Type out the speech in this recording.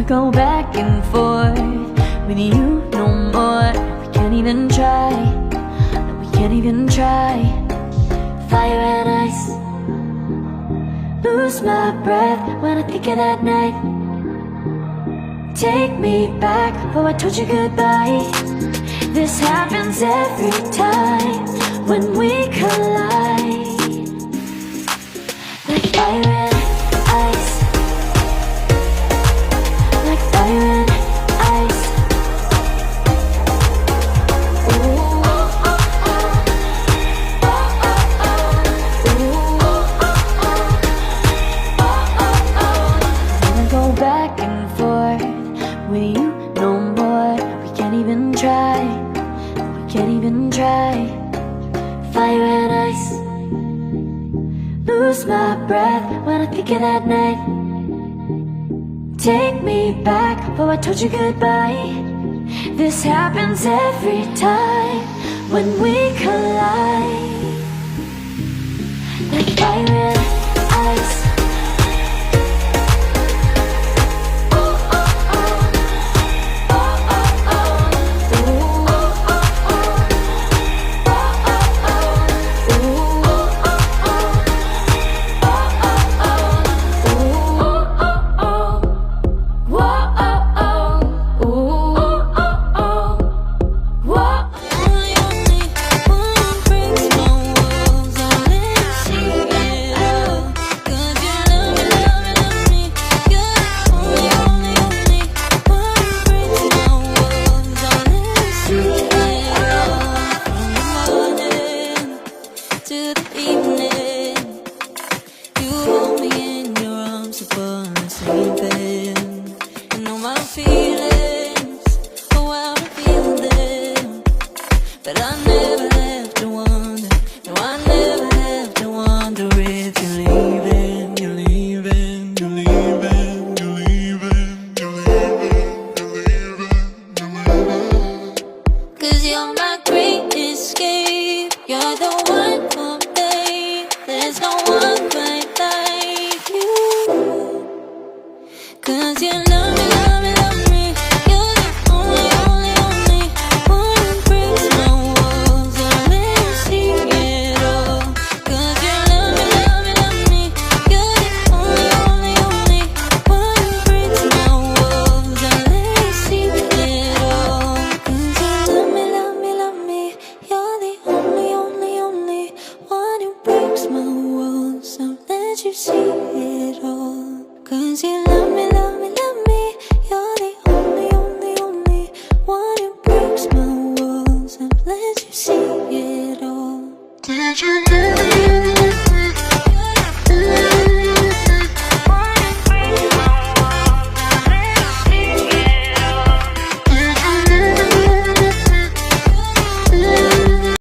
go back and forth with you no more. We can't even try, no, we can't even try. Fire and ice, lose my breath when I think of that night. Take me back, oh I told you goodbye. This happens every time when we collide. Like fire and ice, like fire and ice. Ooh. Wanna go back and forth with you no more. We can't even try, we can't even try. Fire and ice, lose my breath when I think of that night. Take me back, oh I told you goodbye. This happens every time when we collide. Like fire and